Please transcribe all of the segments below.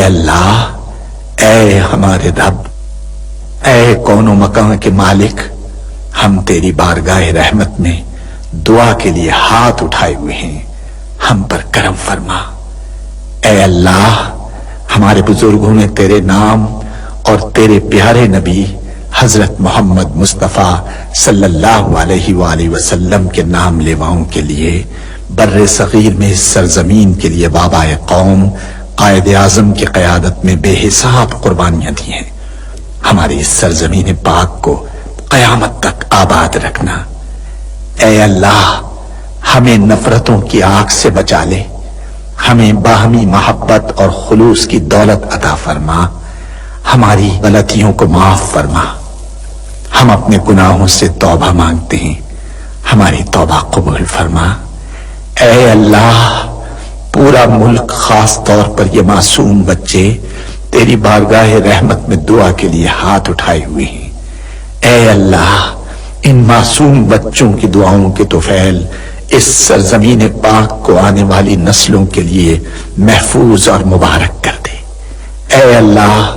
اے اللہ، اے ہمارے رب، اے کون و مکان کے مالک، ہم تیری بارگاہ رحمت میں دعا کے لیے ہاتھ اٹھائے ہوئے ہیں، ہم پر کرم فرما۔ اے اللہ، ہمارے بزرگوں نے تیرے نام اور تیرے پیارے نبی حضرت محمد مصطفیٰ صلی اللہ علیہ وآلہ وسلم کے نام لیواؤں کے لیے بر صغیر میں اس سرزمین کے لیے بابا قوم قائد اعظم کی قیادت میں بے حساب قربانیاں دی ہیں۔ ہماری اس سرزمین پاک کو قیامت تک آباد رکھنا۔ اے اللہ، ہمیں نفرتوں کی آگ سے بچا لے، ہمیں باہمی محبت اور خلوص کی دولت عطا فرما، ہماری غلطیوں کو معاف فرما۔ ہم اپنے گناہوں سے توبہ مانگتے ہیں، ہماری توبہ قبول فرما۔ اے اللہ، پورا ملک، خاص طور پر یہ معصوم بچے تیری بارگاہ رحمت میں دعا کے لیے ہاتھ اٹھائے ہوئے ہیں۔ اے اللہ، ان معصوم بچوں کی دعاؤں کے طفیل اس سرزمین پاک کو آنے والی نسلوں کے لیے محفوظ اور مبارک کر دے۔ اے اللہ،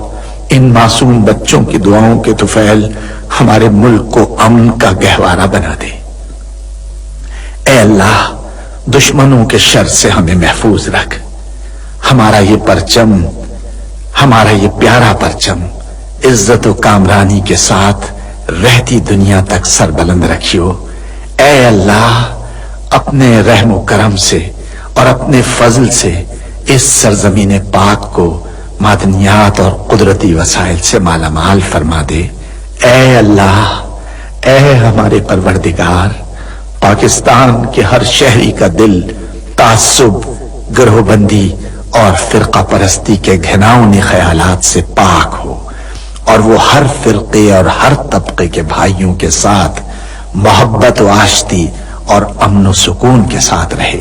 ان معصوم بچوں کی دعاؤں کے طفیل ہمارے ملک کو امن کا گہوارہ بنا دے۔ اے اللہ، دشمنوں کے شر سے ہمیں محفوظ رکھ۔ ہمارا یہ پرچم، ہمارا یہ پیارا پرچم عزت و کامرانی کے ساتھ رہتی دنیا تک سر بلند رکھیو۔ اے اللہ، اپنے رحم و کرم سے اور اپنے فضل سے اس سرزمین پاک کو معدنیات اور قدرتی وسائل سے مالا مال فرما دے۔ اے اللہ، اے ہمارے پروردگار، پاکستان کے ہر شہری کا دل تعصب، گروہ بندی اور فرقہ پرستی کے گھناؤنے خیالات سے پاک ہو، اور وہ ہر فرقے اور ہر طبقے کے بھائیوں کے ساتھ محبت و آشتی اور امن و سکون کے ساتھ رہے۔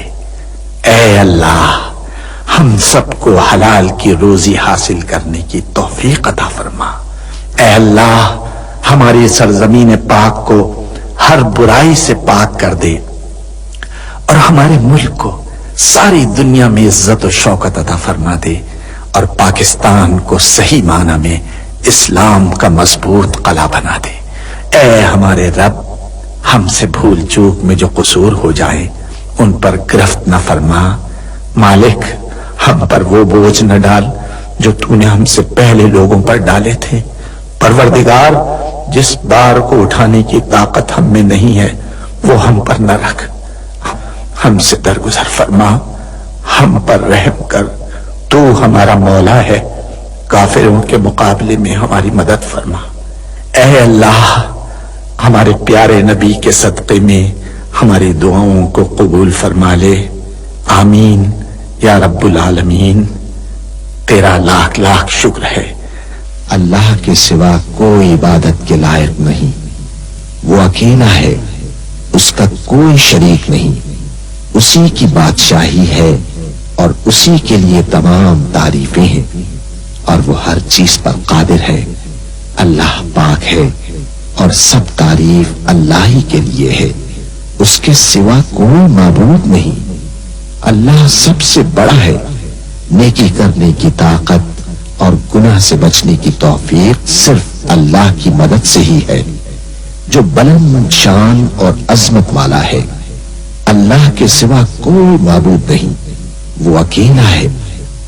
اے اللہ، ہم سب کو حلال کی روزی حاصل کرنے کی توفیق عطا فرما۔ اے اللہ، ہماری سرزمین پاک کو ہر برائی سے پاک کر دے، اور ہمارے ملک کو ساری دنیا میں عزت و شوکت عطا فرما دے، اور پاکستان کو صحیح معنی میں اسلام کا مضبوط قلعہ بنا دے۔ اے ہمارے رب، ہم سے بھول چوک میں جو قصور ہو جائے ان پر گرفت نہ فرما۔ مالک، ہم پر وہ بوجھ نہ ڈال جو تو نے ہم سے پہلے لوگوں پر ڈالے تھے۔ پروردگار، جس بار کو اٹھانے کی طاقت ہم میں نہیں ہے وہ ہم پر نہ رکھ، ہم سے درگزر فرما، ہم پر رحم کر۔ تو ہمارا مولا ہے، کافروں کے مقابلے میں ہماری مدد فرما۔ اے اللہ، ہمارے پیارے نبی کے صدقے میں ہماری دعاؤں کو قبول فرما لے۔ آمین یا رب العالمین۔ تیرا لاکھ لاکھ شکر ہے۔ اللہ کے سوا کوئی عبادت کے لائق نہیں، وہ اکیلا ہے، اس کا کوئی شریک نہیں، اسی کی بادشاہی ہے اور اسی کے لیے تمام تعریفیں ہیں، اور وہ ہر چیز پر قادر ہے۔ اللہ پاک ہے اور سب تعریف اللہ ہی کے لیے ہے، اس کے سوا کوئی معبود نہیں۔ اللہ سب سے بڑا ہے، نیکی کرنے کی طاقت اور گناہ سے بچنے کی توفیق صرف اللہ کی مدد سے ہی ہے، جو بلند شان اور عظمت والا ہے۔ اللہ کے سوا کوئی معبود نہیں، وہ اکیلا ہے،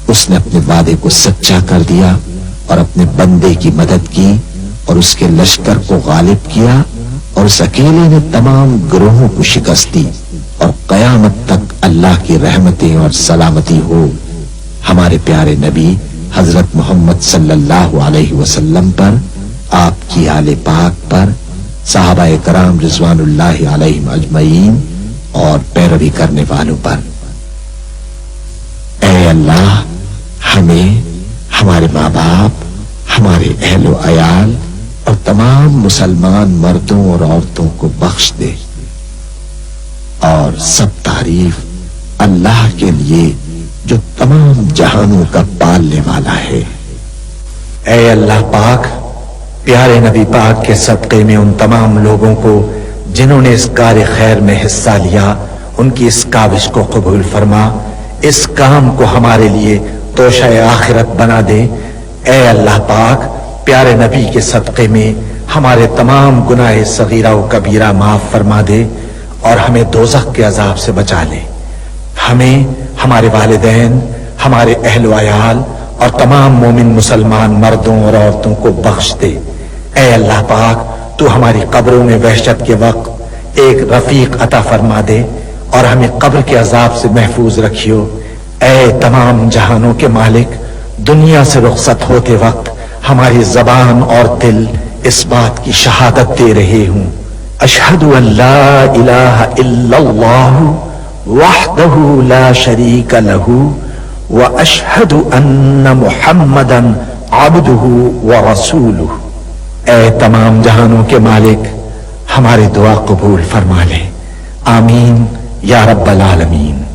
اس نے اپنے وعدے کو سچا کر دیا اور اپنے بندے کی مدد کی اور اس کے لشکر کو غالب کیا، اور اس اکیلے نے تمام گروہوں کو شکست دی، اور قیامت تک اللہ کی رحمتیں اور سلامتی ہو ہمارے پیارے نبی حضرت محمد صلی اللہ علیہ وسلم پر، آپ کی آل پاک پر، صحابہ کرام رضوان اللہ علیہم اجمعین اور پیروی کرنے والوں پر۔ اے اللہ، ہمیں، ہمارے ماں باپ، ہمارے اہل و عیال اور تمام مسلمان مردوں اور عورتوں کو بخش دے، اور سب تعریف اللہ کے لیے جو تمام جہانوں کا پالنے والا ہے۔ اے اللہ پاک، پیارے نبی پاک کے صدقے میں ان تمام لوگوں کو جنہوں نے اس کار خیر میں حصہ لیا، ان کی اس کاوش کو قبول فرما، اس کام کو ہمارے لیے توشہ آخرت بنا دے۔ اے اللہ پاک، پیارے نبی کے صدقے میں ہمارے تمام گناہ صغیرہ و کبیرہ معاف فرما دے اور ہمیں دوزخ کے عذاب سے بچا لے۔ ہمیں، ہمارے والدین، ہمارے اہل و عیال اور تمام مومن مسلمان مردوں اور عورتوں کو بخش دے۔ اے اللہ پاک، تو ہماری قبروں میں وحشت کے وقت ایک رفیق عطا فرما دے اور ہمیں قبر کے عذاب سے محفوظ رکھیو۔ اے تمام جہانوں کے مالک، دنیا سے رخصت ہوتے وقت ہماری زبان اور دل اس بات کی شہادت دے رہے ہوں، اشہد ان لا الہ الا اللہ وحدہ لا شریک لہ واشہد ان محمدا عبدہ ورسولہ۔ اے تمام جہانوں کے مالک، ہماری دعا قبول فرما لے، آمین یا رب العالمین۔